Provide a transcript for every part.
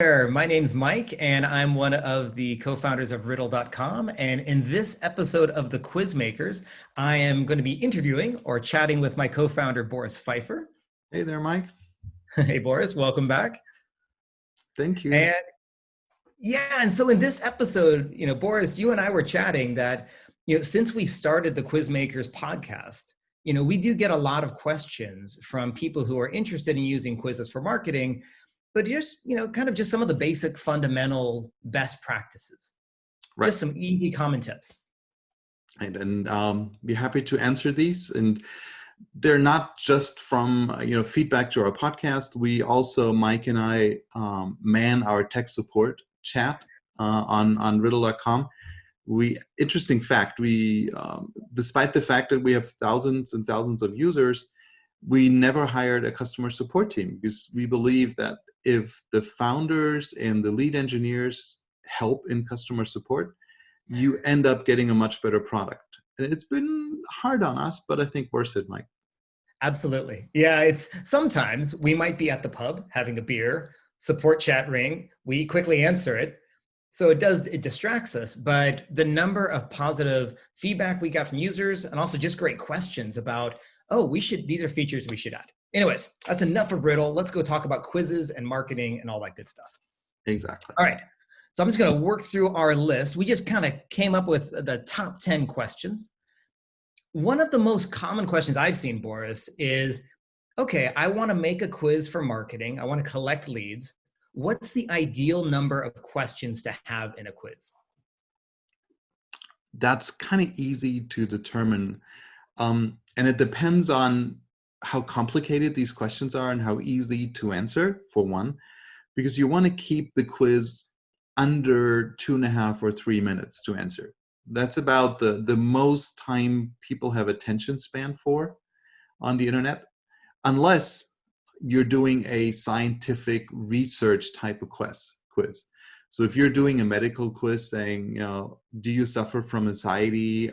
there. My name's Mike, and I'm one of the co-founders of Riddle.com. And in this episode of the Quizmakers, I am going to be interviewing or chatting with my co-founder, Boris Pfeiffer. Hey there, Mike. Hey, Boris, welcome back. Thank you. And so in this episode, Boris, you and I were chatting that, since we started the Quizmakers podcast, we do get a lot of questions from people who are interested in using quizzes for marketing, but just, kind of just some of the basic fundamental best practices, right. Just some easy common tips. And be happy to answer these. And they're not just from, feedback to our podcast. We also, Mike and I, man our tech support chat on Riddle.com. Interesting fact, despite the fact that we have thousands and thousands of users, we never hired a customer support team because we believe that if the founders and the lead engineers help in customer support, you end up getting a much better product. And it's been hard on us, but I think worth it, Mike. Absolutely. Yeah, it's sometimes we might be at the pub having a beer, support chat ring, we quickly answer it. So it distracts us, but the number of positive feedback we got from users and also just great questions about, these are features we should add. Anyways, that's enough of Riddle. Let's go talk about quizzes and marketing and all that good stuff. Exactly. All right. So I'm just going to work through our list. We just kind of came up with the top 10 questions. One of the most common questions I've seen, Boris, is, okay, I want to make a quiz for marketing. I want to collect leads. What's the ideal number of questions to have in a quiz? That's kind of easy to determine. And it depends on how complicated these questions are and how easy to answer, for one, because you want to keep the quiz under 2.5 or 3 minutes to answer. That's about the most time people have attention span for on the internet, unless you're doing a scientific research type of quiz. So if you're doing a medical quiz saying, do you suffer from anxiety?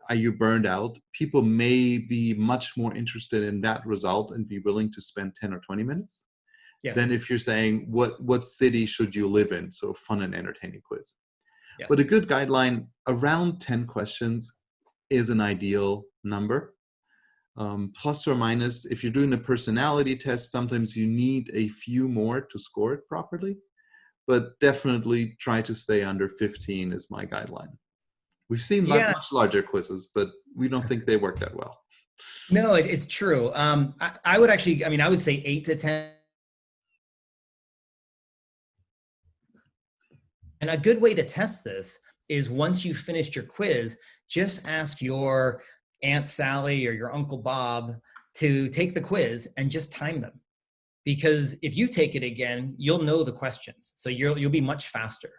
Are you burned out? People may be much more interested in that result and be willing to spend 10 or 20 minutes. Yes. Than if you're saying, what city should you live in? So fun and entertaining quiz. Yes. But a good guideline, around 10 questions is an ideal number. Plus or minus, if you're doing a personality test, sometimes you need a few more to score it properly. But definitely try to stay under 15 is my guideline. We've seen much larger quizzes, but we don't think they work that well. No, it's true. I would actually, I would say 8 to 10. And a good way to test this is once you've finished your quiz, just ask your Aunt Sally or your Uncle Bob to take the quiz and just time them. Because if you take it again, you'll know the questions. So you'll be much faster.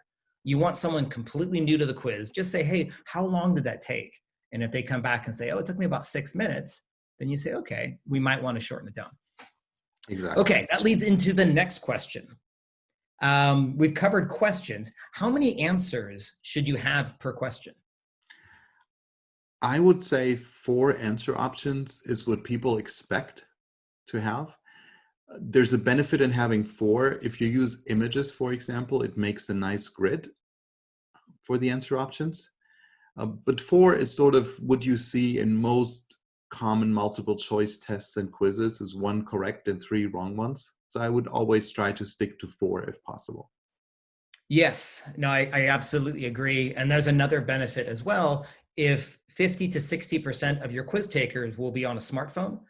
You want someone completely new to the quiz, just say, hey, how long did that take? And if they come back and say, it took me about 6 minutes, then you say, okay, we might want to shorten it down. Exactly. Okay, that leads into the next question. We've covered questions. How many answers should you have per question? I would say 4 answer options is what people expect to have. There's a benefit in having 4. If you use images, for example, it makes a nice grid for the answer options. But 4 is sort of what you see in most common multiple choice tests and quizzes, is 1 correct and 3 wrong ones. So I would always try to stick to 4 if possible. Yes, no, I absolutely agree. And there's another benefit as well. If 50 to 60% of your quiz takers will be on a smartphone,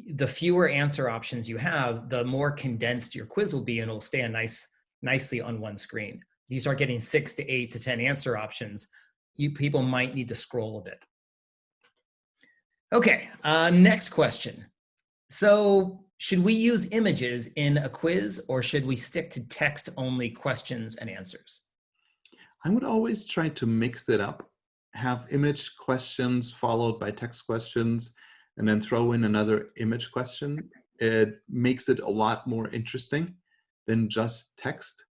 the fewer answer options you have, the more condensed your quiz will be, and it'll stay nicely on one screen. You start getting 6 to 8 to 10 answer options, people might need to scroll a bit. Okay, next question. So should we use images in a quiz, or should we stick to text-only questions and answers? I would always try to mix it up, have image questions followed by text questions, and then throw in another image question. It makes it a lot more interesting than just text.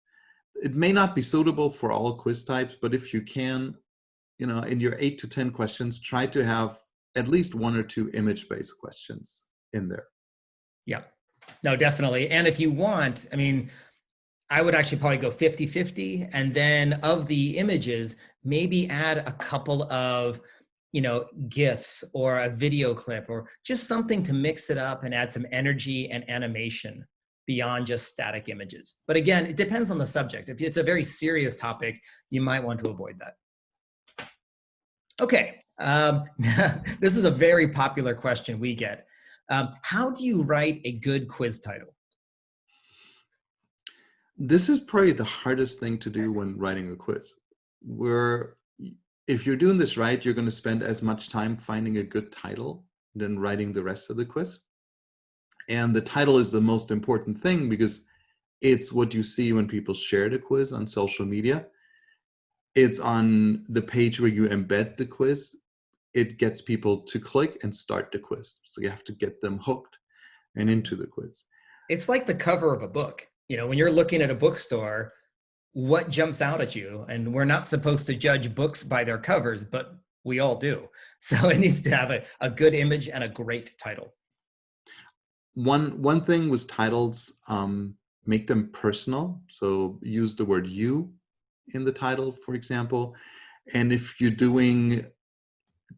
It may not be suitable for all quiz types, but if you can, in your 8 to 10 questions, try to have at least 1 or 2 image-based questions in there. Yeah, no, definitely. And if you want, I would actually probably go 50-50. And then of the images, maybe add a couple of, GIFs or a video clip or just something to mix it up and add some energy and animation beyond just static images. But again, it depends on the subject. If it's a very serious topic, you might want to avoid that. Okay. This is a very popular question we get. How do you write a good quiz title? This is probably the hardest thing to do when writing a quiz. If you're doing this right, you're going to spend as much time finding a good title than writing the rest of the quiz. And the title is the most important thing because it's what you see when people share the quiz on social media. It's on the page where you embed the quiz. It gets people to click and start the quiz. So you have to get them hooked and into the quiz. It's like the cover of a book. When you're looking at a bookstore, what jumps out at you? And we're not supposed to judge books by their covers, but we all do. So it needs to have a good image and a great title. One thing was titles, make them personal. So use the word you in the title, for example. And if you're doing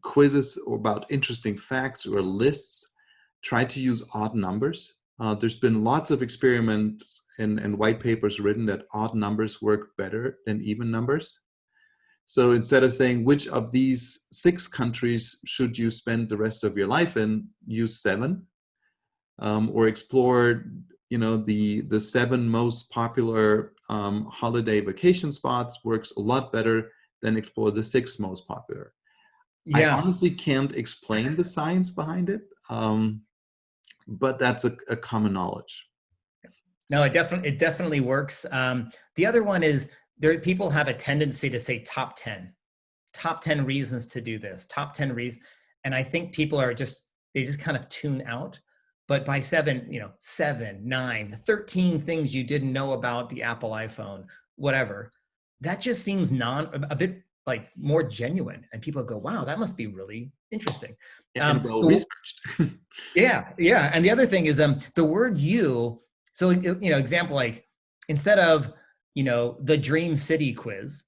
quizzes about interesting facts or lists, try to use odd numbers. There's been lots of experiments and white papers written that odd numbers work better than even numbers. So instead of saying, which of these 6 countries should you spend the rest of your life in, use 7. Or explore, the 7 most popular holiday vacation spots works a lot better than explore the 6 most popular. Yeah. I honestly can't explain the science behind it, but that's a common knowledge. No, it definitely works. The other one is people have a tendency to say top 10 reasons to do this, top 10 reasons. And I think people they just kind of tune out. But by 7, 9, 13 things you didn't know about the Apple iPhone, whatever, that just seems a bit like more genuine. And people go, wow, that must be really interesting. And well researched. Yeah. And the other thing is the word you. So, example, like instead of, the Dream City quiz,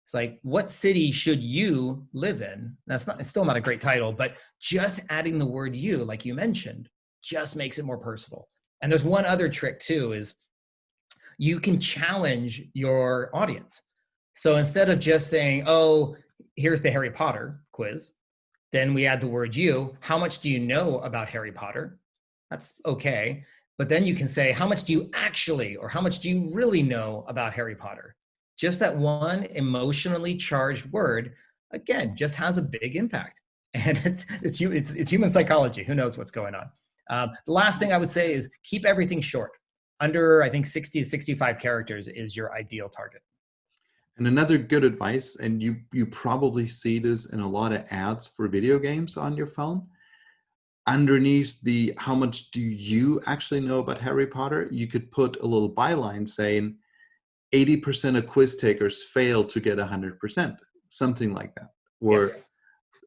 it's like, what city should you live in? It's still not a great title, but just adding the word you, like you mentioned, just makes it more personal. And there's one other trick too, is you can challenge your audience. So instead of just saying, oh, here's the Harry Potter quiz, then we add the word you. How much do you know about Harry Potter? That's okay. But then you can say, how much do you actually, or how much do you really know about Harry Potter? Just that one emotionally charged word, again, just has a big impact. And it's human psychology. Who knows what's going on? The last thing I would say is keep everything short. Under, I think, 60 to 65 characters is your ideal target. And another good advice, and you probably see this in a lot of ads for video games on your phone, underneath the how much do you actually know about Harry Potter, you could put a little byline saying 80% of quiz takers fail to get 100%, something like that. Or yes.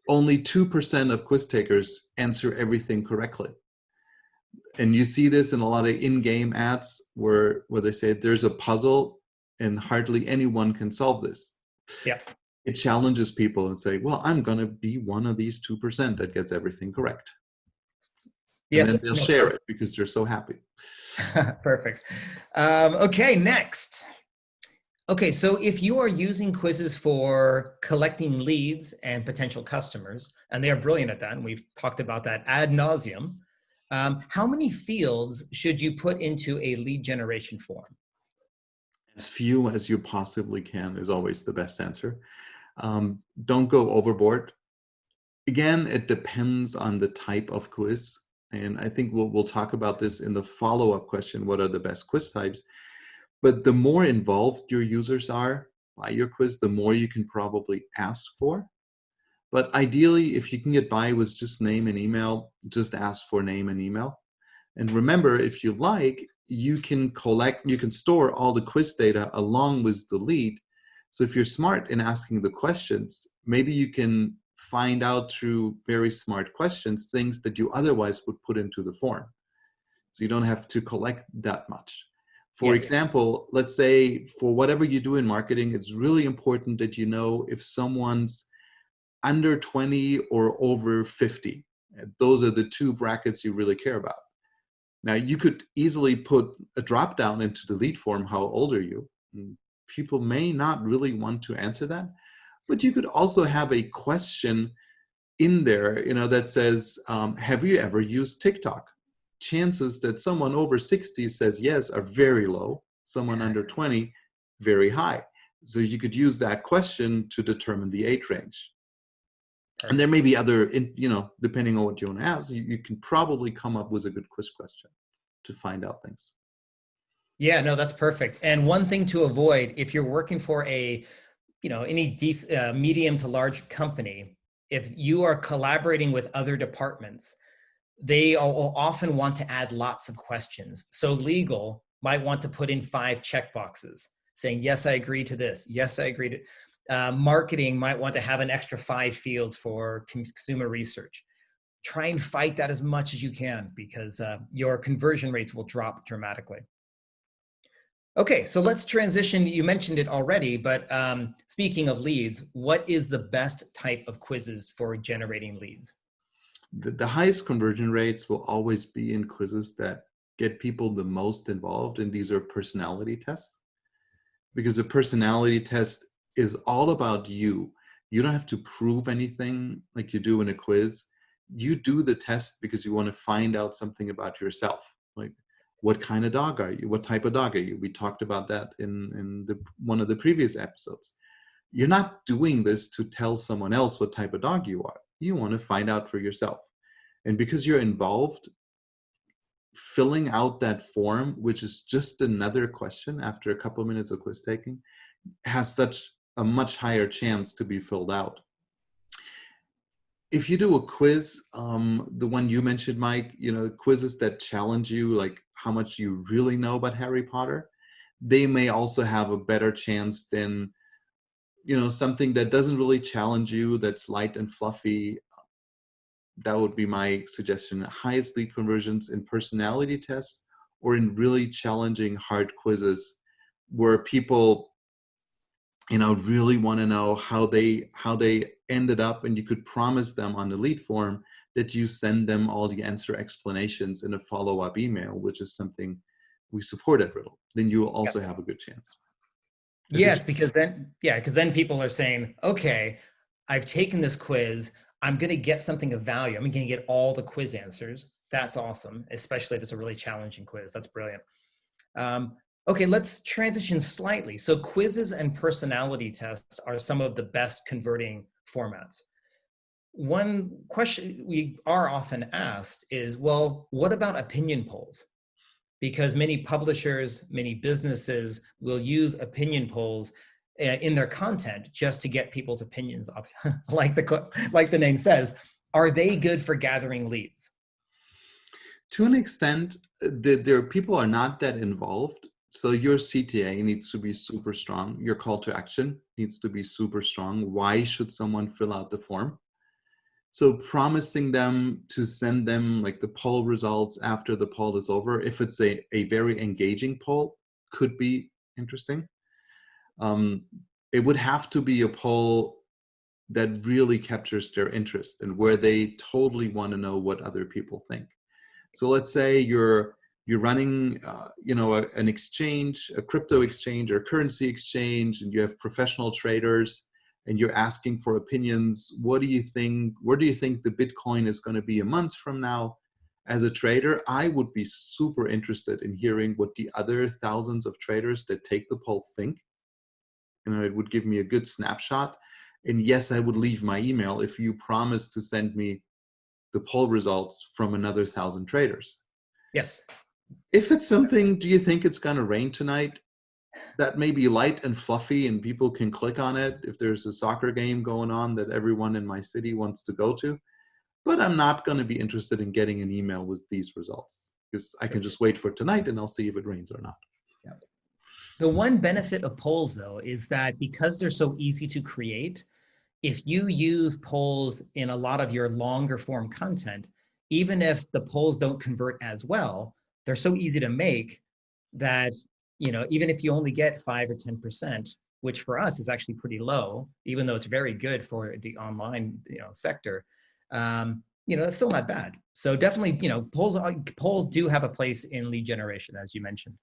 Only 2% of quiz takers answer everything correctly. And you see this in a lot of in-game ads where they say there's a puzzle and hardly anyone can solve this. Yeah. It challenges people and say, well, I'm going to be one of these 2% that gets everything correct. Yes. And then they'll share it because they're so happy. Perfect. Okay, next. Okay, so if you are using quizzes for collecting leads and potential customers, and they are brilliant at that, and we've talked about that ad nauseum, how many fields should you put into a lead generation form? As few as you possibly can is always the best answer. Don't go overboard. Again, it depends on the type of quiz. And I think we'll talk about this in the follow-up question, what are the best quiz types? But the more involved your users are by your quiz, the more you can probably ask for. But ideally, if you can get by with just name and email, just ask for name and email. And remember, if you like, you can store all the quiz data along with the lead. So if you're smart in asking the questions, maybe you can find out through very smart questions things that you otherwise would put into the form. So you don't have to collect that much. For Yes. example, let's say for whatever you do in marketing, it's really important that you know if someone's under 20 or over 50. Those are the two brackets you really care about. Now, you could easily put a drop down into the lead form, how old are you? And people may not really want to answer that, but you could also have a question in there, that says, have you ever used TikTok? Chances that someone over 60 says yes are very low. Someone under 20, very high. So you could use that question to determine the age range. And there may be other, depending on what you want to ask, you can probably come up with a good quiz question to find out things. Yeah, no, that's perfect. And one thing to avoid if you're working for a, any medium to large company, if you are collaborating with other departments, they will often want to add lots of questions. So legal might want to put in 5 checkboxes saying, yes, I agree to this. Yes, I agree to. Marketing might want to have an extra 5 fields for consumer research. Try and fight that as much as you can, because your conversion rates will drop dramatically. Okay, so let's transition. You mentioned it already, but speaking of leads, what is the best type of quizzes for generating leads? The highest conversion rates will always be in quizzes that get people the most involved, and these are personality tests. Because a personality test is all about you. You don't have to prove anything like you do in a quiz. You do the test because you want to find out something about yourself. Like, what kind of dog are you? What type of dog are you? We talked about that in one of the previous episodes. You're not doing this to tell someone else what type of dog you are. You want to find out for yourself. And because you're involved, filling out that form, which is just another question after a couple of minutes of quiz taking, has such a much higher chance to be filled out. If you do a quiz, the one you mentioned, Mike, quizzes that challenge you, like how much you really know about Harry Potter, they may also have a better chance than, something that doesn't really challenge you, that's light and fluffy. That would be my suggestion. Highest lead conversions in personality tests or in really challenging hard quizzes where people, really want to know how they ended up, and you could promise them on the lead form that you send them all the answer explanations in a follow-up email, which is something we support at Riddle. Then you will also have a good chance. Yes, because then people are saying, okay, I've taken this quiz. I'm going to get something of value. I'm going to get all the quiz answers. That's awesome, especially if it's a really challenging quiz. That's brilliant. Okay, let's transition slightly. So quizzes and personality tests are some of the best converting formats. One question we are often asked is, well, what about opinion polls? Because many publishers, many businesses will use opinion polls in their content just to get people's opinions up. like the name says, are they good for gathering leads? To an extent, there people are not that involved. So your CTA needs to be super strong. Your call to action needs to be super strong. Why should someone fill out the form? So promising them to send them like the poll results after the poll is over, if it's a very engaging poll, could be interesting. It would have to be a poll that really captures their interest and where they totally want to know what other people think. So let's say you're running, an exchange, a crypto exchange or currency exchange, and you have professional traders, and you're asking for opinions. What do you think? Where do you think the Bitcoin is going to be a month from now? As a trader, I would be super interested in hearing what the other thousands of traders that take the poll think. It would give me a good snapshot. And yes, I would leave my email if you promise to send me the poll results from another 1,000 traders. Yes. If it's something, do you think it's going to rain tonight? That may be light and fluffy and people can click on it if there's a soccer game going on that everyone in my city wants to go to. But I'm not going to be interested in getting an email with these results because I can just wait for tonight and I'll see if it rains or not. Yeah. The one benefit of polls, though, is that because they're so easy to create, if you use polls in a lot of your longer form content, even if the polls don't convert as well, they're so easy to make that even if you only get 5 or 10%, which for us is actually pretty low, even though it's very good for the online, sector, that's still not bad. So definitely, polls do have a place in lead generation, as you mentioned.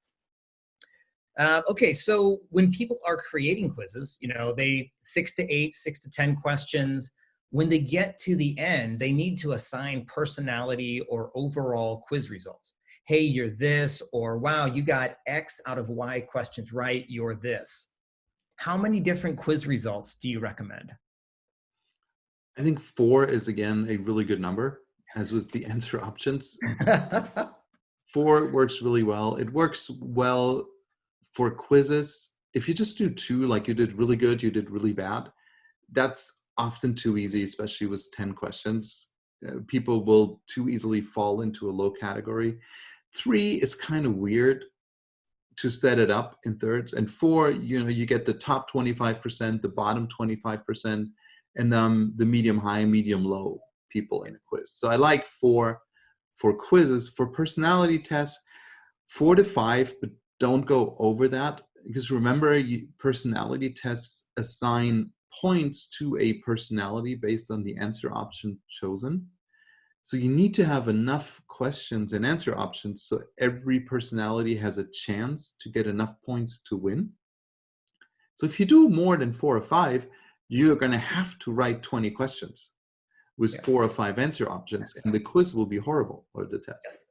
Okay, so when people are creating quizzes, they 6 to 8, 6 to 10 questions. When they get to the end, they need to assign personality or overall quiz results. Hey, you're this, or wow, you got X out of Y questions right, you're this. How many different quiz results do you recommend? I think 4 is, again, a really good number, as was the answer options. 4 works really well. It works well for quizzes. If you just do 2, like you did really good, you did really bad, that's often too easy, especially with 10 questions. People will too easily fall into a low category. 3 is kind of weird to set it up in thirds. And 4, you get the top 25%, the bottom 25%, and the medium high, medium low people in a quiz. So I like 4 for quizzes. For personality tests, 4 to 5, but don't go over that, because remember, personality tests assign points to a personality based on the answer option chosen. So you need to have enough questions and answer options so every personality has a chance to get enough points to win. So if you do more than 4 or 5, you're going to have to write 20 questions with 4 or 5 answer options, and the quiz will be horrible, or the test.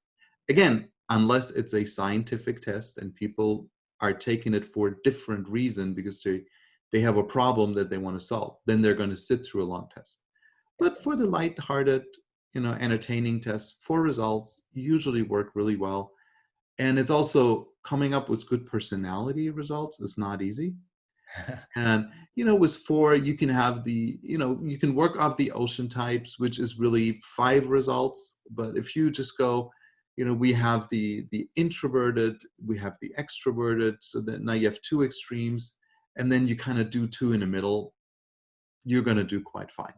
Again, unless it's a scientific test and people are taking it for a different reason because they have a problem that they want to solve, then they're going to sit through a long test. But for the lighthearted, entertaining tests, 4 results usually work really well. And it's also coming up with good personality results is not easy. And, with 4, you can have you can work off the ocean types, which is really 5 results. But if you just go, we have the introverted, we have the extroverted, so that now you have 2 extremes, and then you kind of do 2 in the middle, you're going to do quite fine.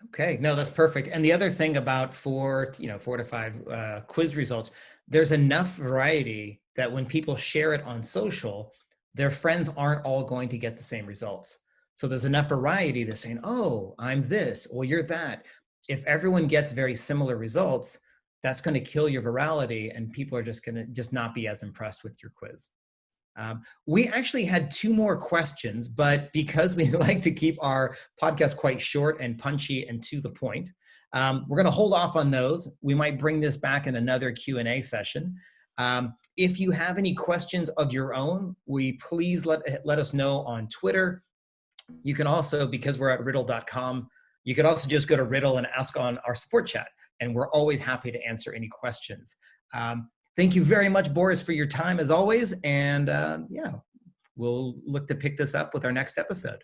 Okay, no, that's perfect. And the other thing about 4 to 5 quiz results, there's enough variety that when people share it on social, their friends aren't all going to get the same results. So there's enough variety that's saying, oh, I'm this, or you're that. If everyone gets very similar results, that's going to kill your virality, and people are just going to just not be as impressed with your quiz. We actually had 2 more questions, but because we like to keep our podcast quite short and punchy and to the point, we're going to hold off on those. We might bring this back in another Q&A session. If you have any questions of your own, please let us know on Twitter. You can also, because we're at riddle.com, you could also just go to Riddle and ask on our support chat, and we're always happy to answer any questions. Thank you very much, Boris, for your time as always. And we'll look to pick this up with our next episode.